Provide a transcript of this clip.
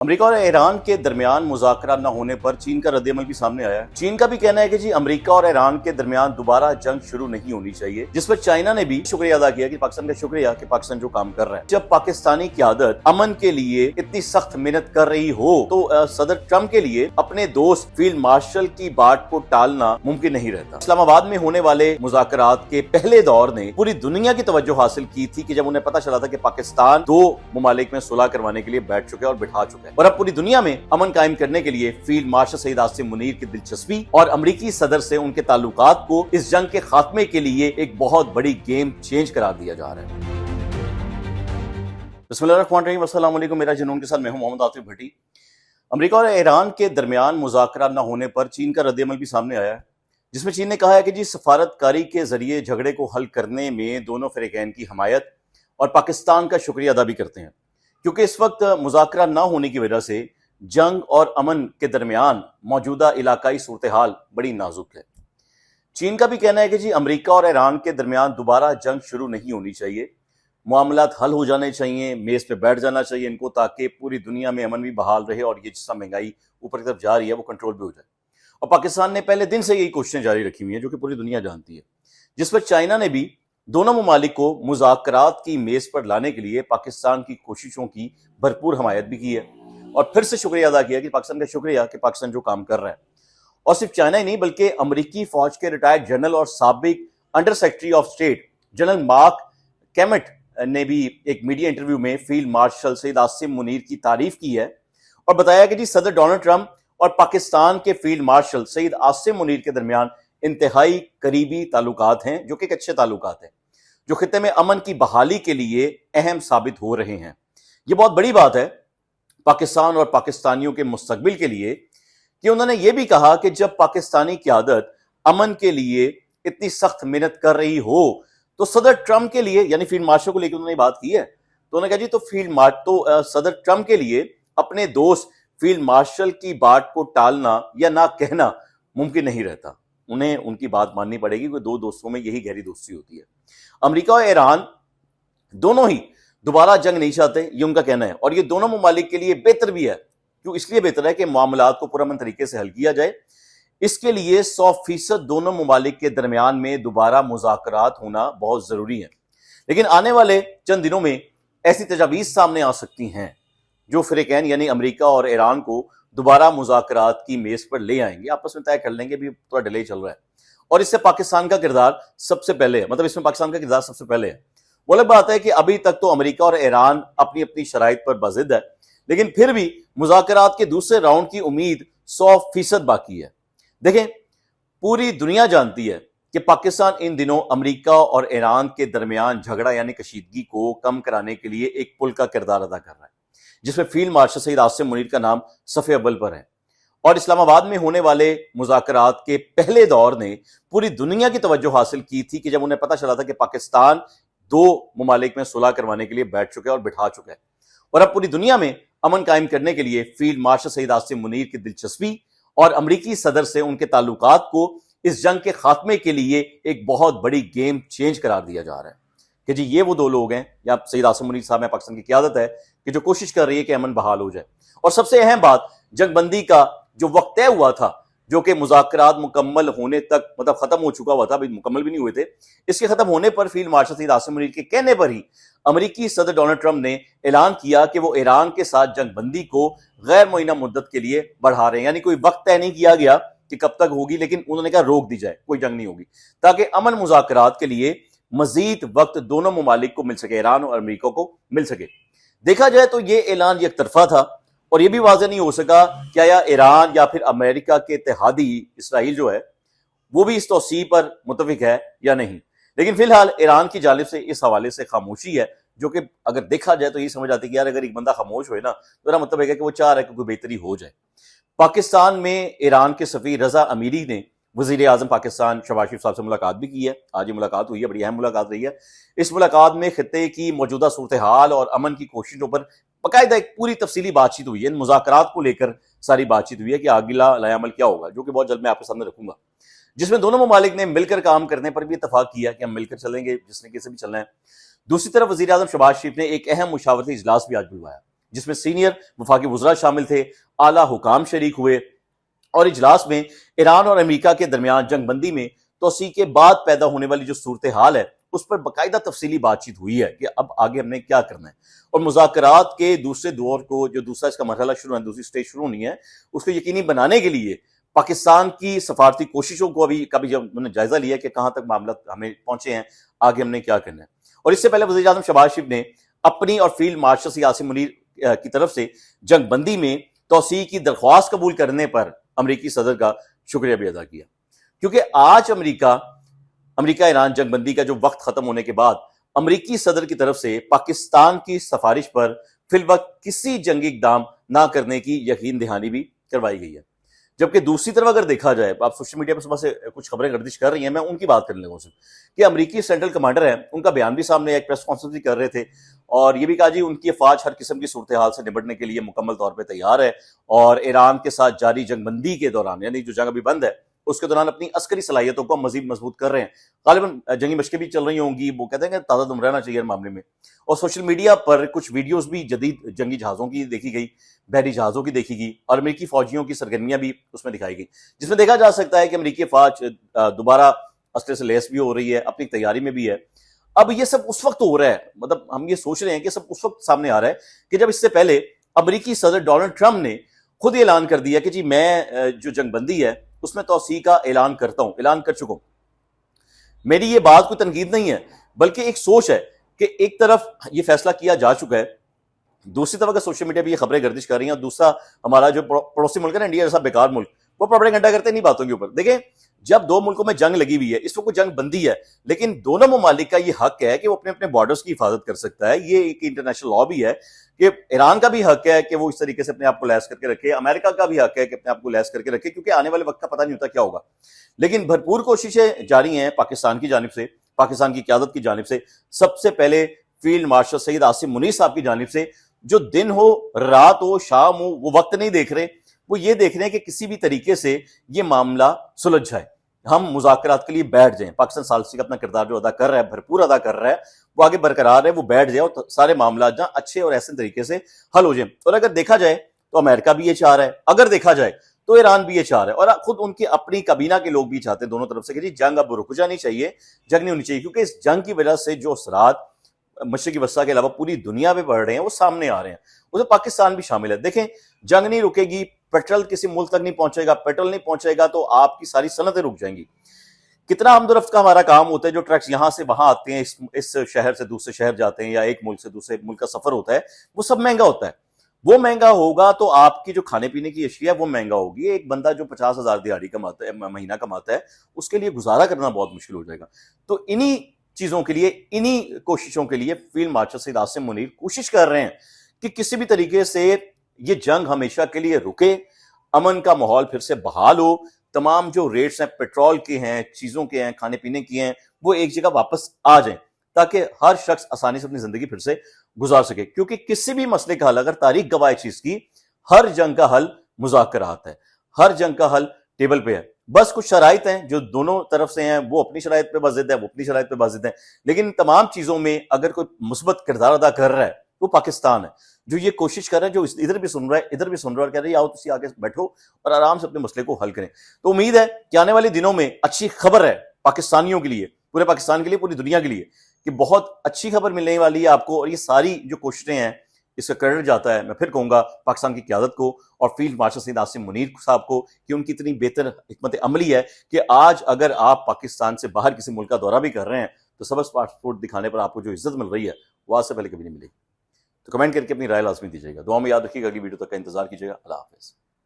America और Iran के दरमियान मुज़ाकरा न होने पर चीन का रद्दअमल भी सामने आया है। चीन का भी कहना है कि जी अमेरिका और ईरान के दरमियान दोबारा जंग शुरू नहीं होनी चाहिए, जिस पर चाइना ने भी शुक्रिया अदा किया कि पाकिस्तान का शुक्रिया कि पाकिस्तान जो काम कर रहा है। जब पाकिस्तानी क़यादत अमन के लिए इतनी सख्त मेहनत कर रही हो तो सदर ट्रंप के लिए अपने दोस्त फील्ड मार्शल की बात को टालना मुमकिन नहीं रहता। इस्लामाबाद में होने वाले मुज़ाकरात के पहले दौर ने पूरी दुनिया की तवज्जो हासिल की थी कि जब उन्हें पता चला था कि पाकिस्तान दो ममालिक में सुलह करवाने के लिए बैठ चुके और बिठा चुके हैं और अब पूरी दुनिया में अमन कायम करने के लिए फील्ड मार्शल सईद आसिम मुनीर की दिलचस्पी और अमरीकी सदर से उनके ताल्लुकात को इस जंग के खात्मे के लिए एक बहुत बड़ी गेम चेंज करार दिया जा रहा है। बिस्मिल्लाहिर्रहमानिर्रहीम, अस्सलाम वालेकुम। मेरा जुनून के साथ मैं हूं मोहम्मद आतिफ भट्टी। अमेरिका और ईरान के दरमियान मुज़ाकरा न होने पर चीन का रद्दअमल भी सामने आया है, जिसमें चीन ने कहा है कि जी सफारतकारी के जरिए झगड़े को हल करने में दोनों फ़रीक़ैन की हमायत और पाकिस्तान का शुक्रिया अदा भी करते हैं, क्योंकि इस वक्त मुज़ाकरा न होने की वजह से जंग और अमन के दरमियान मौजूदा इलाकाई सूरत हाल बड़ी नाजुक है। चीन का भी कहना है कि जी अमेरिका और ईरान के दरमियान दोबारा जंग शुरू नहीं होनी चाहिए, मामलात हल हो जाने चाहिए, मेज़ पे बैठ जाना चाहिए इनको, ताकि पूरी दुनिया में अमन भी बहाल रहे और ये जिस महंगाई ऊपर की तरफ जा रही है वो कंट्रोल भी हो जाए। और पाकिस्तान ने पहले दिन से यही कोशिशें जारी रखी हुई हैं, जो कि पूरी दुनिया जानती है, जिस पर चाइना ने भी दोनों ममालिक को मुज़ाकरात की मेज़ पर लाने के लिए पाकिस्तान की कोशिशों की भरपूर हमायत भी की है और फिर से शुक्रिया अदा किया कि पाकिस्तान का शुक्रिया कि पाकिस्तान जो काम कर रहा है। और सिर्फ चाइना ही नहीं बल्कि अमरीकी फौज के रिटायर्ड जनरल और साबिक under secretary of state general Mark Kimmitt ने भी एक मीडिया इंटरव्यू में फील्ड मार्शल सईद आसिम मुनीर की तारीफ की है और बताया कि जी सदर डोनाल्ड ट्रंप और पाकिस्तान के फील्ड मार्शल सईद आसिम मुनीर के दरमियान इंतहाई करीबी ताल्लुकात हैं, जो कि एक अच्छे ताल्लुकात हैं, जो खित्ते में अमन की बहाली के लिए अहम साबित हो रहे हैं। ये बहुत बड़ी बात है पाकिस्तान और पाकिस्तानियों के मुस्तकबिल के लिए कि उन्होंने ये भी कहा कि जब पाकिस्तानी क़यादत अमन के लिए इतनी सख्त मेहनत कर रही हो तो सदर ट्रंप के लिए, यानी फील्ड मार्शल को लेकर उन्होंने बात की है, तो उन्होंने कहा जी तो सदर ट्रंप के लिए अपने दोस्त फील्ड मार्शल की बात को टालना या ना कहना मुमकिन नहीं रहता। उन्हें उनकी बात माननी पड़ेगी, क्योंकि दो दोस्तों में यही गहरी दोस्ती होती है। अमेरिका और ईरान दोनों ही दोबारा जंग नहीं चाहते, ये उनका कहना है, और ये दोनों ममालिक के लिए बेहतर भी है। क्यों? इसलिए बेहतर है कि मामलात को पुरअमन तरीके से हल किया जाए। इसके लिए 100% दोनों ममालिक के दरमियान में दोबारा मुज़ाकरात होना बहुत जरूरी है। लेकिन आने वाले चंद दिनों में ऐसी तजावीज़ सामने आ सकती हैं जो फ़रीक़ैन यानी अमेरिका और ईरान को दोबारा मुज़ाकरात की मेज़ पर ले आएंगे, आपस में तय कर लेंगे भी थोड़ा डिले चल रहा है, और इससे पाकिस्तान का किरदार सबसे पहले है, मतलब इसमें पाकिस्तान का किरदार सबसे पहले है। वो अलग बात है कि अभी तक तो अमेरिका और ईरान अपनी अपनी शराइत पर बाज़िद है, लेकिन फिर भी मुज़ाकरात के दूसरे राउंड की उम्मीद 100% बाकी है। देखें, पूरी दुनिया जानती है कि पाकिस्तान इन दिनों अमेरिका और ईरान के दरमियान झगड़ा यानी कशीदगी को कम कराने के लिए एक पुल का किरदार अदा कर रहा है, जिसमें फील्ड मार्शल सईद आसिम मुनीर का नाम सफ़े अव्वल पर है। और इस्लामाबाद में होने वाले मुज़ाकरात के पहले दौर ने पूरी दुनिया की तवज्जो हासिल की थी कि जब उन्हें पता चला था कि पाकिस्तान दो ममालिक में सुलह करवाने के लिए बैठ चुके और बिठा चुके हैं और अब पूरी दुनिया में अमन कायम करने के लिए फील्ड मार्शल सईद आसिम मुनीर की दिलचस्पी और अमरीकी सदर से उनके ताल्लुकात को इस जंग के खात्मे के लिए एक बहुत बड़ी गेम चेंज करार दिया जा रहा है कि जी ये वो दो लोग हैं, या सईद आसिम मुनीर साहब में पाकिस्तान की क़यादत है कि जो कोशिश कर रही है कि अमन बहाल हो जाए। और सबसे अहम बात, जंगबंदी का जो वक्त तय हुआ था, जो कि मुज़ाकरात मुकम्मल होने तक मतलब खत्म हो चुका हुआ था, अभी मुकम्मल भी नहीं हुए थे, इसके खत्म होने पर फील्ड मार्शल सईद आसिम मुनीर के कहने पर ही अमेरिकी सदर डोनाल्ड ट्रंप ने ऐलान किया कि वो ईरान के साथ जंगबंदी को गैर मुअय्यना मुद्दत के लिए बढ़ा रहे हैं। यानी कोई वक्त तय नहीं किया गया कि कब तक होगी, लेकिन उन्होंने कहा रोक दी जाए, कोई जंग नहीं होगी, ताकि अमन मुज़ाकरात के लिए मजीद वक्त दोनों ममालिक को मिल सके, ईरान और अमेरिका को मिल सके। देखा जाए तो ये ऐलान एक तरफा था और यह भी वाज़ेह नहीं हो सका क्या या ईरान या फिर अमेरिका के इत्तेहादी इसराइल जो है वो भी इस तौसीह पर मुतफिक है या नहीं। लेकिन फिलहाल ईरान की जानिब से इस हवाले से खामोशी है, जो कि अगर देखा जाए तो ये समझ आती है कि यार अगर एक बंदा खामोश हो ना तो मतलब है कि वो चाह रहा है कि कोई बेहतरी हो जाए। पाकिस्तान में ईरान के सफ़ीर रजा अमीरी ने वज़ीर आज़म पाकिस्तान शहबाज शरीफ साहब से मुलाकात भी की है। आज ये मुलाकात हुई है, बड़ी अहम मुलाकात रही है। इस मुलाकात में खित्ते की मौजूदा सूरत हाल और अमन की कोशिशों पर बाकायदा एक पूरी तफसीली बातचीत हुई है। इन मुज़ाकरात को लेकर सारी बातचीत हुई है कि आगे लायामल क्या होगा, जो कि बहुत जल्द मैं आपके सामने रखूंगा, जिसमें दोनों ममालिक ने मिलकर काम करने पर भी इतफाक किया कि हम मिलकर चलेंगे, जिस तरीके से भी चलना है। दूसरी तरफ वज़ीर आज़म शहबाज शरीफ ने एक अहम मुशावरती इजलास भी आज बुलवाया जिसमें सीनियर वफाकी वज़रा शामिल थे, आला हुकाम शरीक हुए और इजलास में ईरान और अमेरिका के दरमियान जंगबंदी में तोसी के बाद पैदा होने वाली जो सूरत हाल है उस पर बाकायदा तफसीली बातचीत हुई है कि अब आगे हमने क्या करना है। और मुज़ाकरात के दूसरे दौर को, जो दूसरा इसका मरहला शुरू है, दूसरी स्टेज शुरू होनी है, उसको यकीनी बनाने के लिए पाकिस्तान की सफारती कोशिशों को अभी कभी जब उन्होंने जायजा लिया कि कहां तक मामला हमें पहुंचे हैं, आगे हमने क्या करना है। और इससे पहले वज़ीर आज़म शहबाज शरीफ ने अपनी और फील्ड मार्शल आसिम मुनीर की तरफ से जंगबंदी में तोसी की दरख्वास्त कबूल करने पर अमरीकी सदर का शुक्रिया भी अदा किया, क्योंकि आज अमरीका ईरान जंगबंदी का जो वक्त खत्म होने के बाद अमरीकी सदर की तरफ से पाकिस्तान की सिफारिश पर फिलवक्त किसी जंगी इकदाम ना करने की यकीन दहानी भी करवाई गई है। जबकि दूसरी तरफ अगर देखा जाए, आप सोशल मीडिया पर सुबह से कुछ खबरें गर्दिश कर रही हैं, मैं उनकी बात करने लगा कि अमरीकी सेंट्रल कमांडर है, उनका बयान भी सामने, एक प्रेस कॉन्फ्रेंस भी कर रहे थे और ये भी कहा जी उनकी अफवाज हर किस्म की सूरत हाल से निपटने के लिए मुकम्मल तौर पर तैयार है और ईरान के साथ जारी जंगबंदी के दौरान, यानी जो जंग अभी बंद है उसके दौरान अपनी अस्करी सलाहियतों को मजीद मजबूत कर रहे हैं। गालिबन जंगी मशकें भी चल रही होंगी, वो कहते हैं कि ताज़ा दम रहना चाहिए मामले में। और सोशल मीडिया पर कुछ वीडियोस भी जदीद जंगी जहाज़ों की देखी गई, बहरी जहाज़ों की देखी गई और अमेरिकी फौजियों की सरगर्मियां भी उसमें दिखाई गई, जिसमें देखा जा सकता है कि अमेरिकी फौज दोबारा असले से लैस भी हो रही है, अपनी तैयारी में भी है। अब ये सब उस वक्त हो रहा है, मतलब हम ये सोच रहे हैं कि सब उस वक्त सामने आ रहा है कि जब इससे पहले अमेरिकी सदर डोनाल्ड ट्रंप ने खुद ही ऐलान कर दिया कि जी मैं जो जंगबंदी है उसमें तौसी का ऐलान करता हूं, ऐलान कर चुका हूं। मेरी ये बात कोई तनकीद नहीं है, बल्कि एक सोच है कि एक तरफ ये फैसला किया जा चुका है, दूसरी तरफ अगर सोशल मीडिया पर ये खबरें गर्दिश कर रही हैं और दूसरा हमारा जो पड़ोसी मुल्क है ना, इंडिया जैसा बेकार मुल्क, वो प्रोपेगेंडा करते नहीं बातों के ऊपर। देखें, जब दो मुल्कों में जंग लगी हुई है, इस वक्त कोई जंग बंदी है, लेकिन दोनों ममालिक का ये हक है कि वो अपने अपने बॉर्डर्स की हिफाजत कर सकता है। ये एक इंटरनेशनल लॉ भी है कि ईरान का भी हक है कि वो इस तरीके से अपने आप को लैस करके रखे, अमेरिका का भी हक है कि अपने आप को लैस करके रखे, क्योंकि आने वाले वक्त का पता नहीं होता क्या होगा। लेकिन भरपूर कोशिशें जारी हैं पाकिस्तान की जानिब से, पाकिस्तान की क़यादत की जानिब से, सबसे पहले फील्ड मार्शल सईद आसिम मुनीर साहब की जानिब से, जो दिन हो, रात हो, शाम हो, वो वक्त नहीं देख रहे, वो ये देख रहे हैं कि किसी भी तरीके से ये मामला सुलझ जाए, हम मुज़ाकरात के लिए बैठ जाएं। पाकिस्तान सालसी का अपना किरदार जो अदा कर रहा है, भरपूर अदा कर रहा है, वो आगे बरकरार है, वो बैठ जाए और सारे मामला जहां अच्छे और ऐसे तरीके से हल हो जाए। और अगर देखा जाए तो अमेरिका भी ये चाह रहा है, अगर देखा जाए तो ईरान भी ये चाह रहा है और खुद उनकी अपनी काबीना के लोग भी चाहते हैं दोनों तरफ से कि जी जंग अब रुक जानी चाहिए, जंग नहीं होनी चाहिए, क्योंकि इस जंग की वजह से जो असरात मशरिकी वस्ता के अलावा पूरी दुनिया में बढ़ रहे हैं वो सामने आ रहे हैं, उसमें पाकिस्तान भी शामिल है। देखें, जंग नहीं रुकेगी, पेट्रोल किसी मुल्क तक नहीं पहुंचेगा, पेट्रोल नहीं पहुंचेगा तो आपकी सारी सनतें रुक जाएंगी। कितना आमदोरफ्त का हमारा काम होता है, जो ट्रक्स यहां से वहां आते हैं, इस शहर से दूसरे शहर जाते हैं या एक मुल्क से दूसरे मुल्क का सफर होता है, वो सब महंगा होता है। वो महंगा होगा तो आपकी जो खाने पीने की अशिया वो महंगा होगी। एक बंदा जो 50,000 दिहाड़ी कमाता है, महीना कमाता है, उसके लिए गुजारा करना बहुत मुश्किल हो जाएगा। तो इन्हीं चीजों के लिए, इन्हीं कोशिशों के लिए फील्ड मार्शल सईद आसिम मुनीर कोशिश कर रहे हैं कि किसी भी तरीके से ये जंग हमेशा के लिए रुके, अमन का माहौल फिर से बहाल हो, तमाम जो रेट्स हैं पेट्रोल के हैं, चीजों के हैं, खाने पीने की हैं, वो एक जगह वापस आ जाएं, ताकि हर शख्स आसानी से अपनी जिंदगी फिर से गुजार सके। क्योंकि किसी भी मसले का हल, अगर तारीख गवाह चीज की, हर जंग का हल मुज़ाकरात है, हर जंग का हल टेबल पे है। बस कुछ शराइत हैं जो दोनों तरफ से हैं, वो अपनी शराइत पे बाज़िद है, वो अपनी शराइत पे बाज़िद है, लेकिन तमाम चीजों में अगर कोई मुस्बत किरदार अदा कर रहा है वो पाकिस्तान है, जो ये कोशिश कर रहा है, जो इधर भी सुन रहा है, इधर भी सुन रहा है और कह रहे हैं आओ तुम आगे बैठो और आराम से अपने मसले को हल करें। तो उम्मीद है कि आने वाले दिनों में अच्छी खबर है पाकिस्तानियों के लिए, पूरे पाकिस्तान के लिए, पूरी दुनिया के लिए, कि बहुत अच्छी खबर मिलने वाली है आपको। और ये सारी जो कोशिशें हैं, इसका क्रेडिट जाता है, मैं फिर कहूंगा, पाकिस्तान की क़यादत को और फील्ड मार्शल सईद आसिम मुनीर साहब को, कि उनकी इतनी बेहतर हिकमत अमली है कि आज अगर आप पाकिस्तान से बाहर किसी मुल्क का दौरा भी कर रहे हैं तो सबस पासपोर्ट दिखाने पर आपको जो इज्जत मिल रही है वो आज से पहले कभी नहीं मिलेगी। तो कमेंट करके अपनी राय लाजमी दीजिएगा, दुआ में याद रखिएगा, अगली वीडियो तक का इंतजार कीजिएगा। अल्लाह हाफिज़।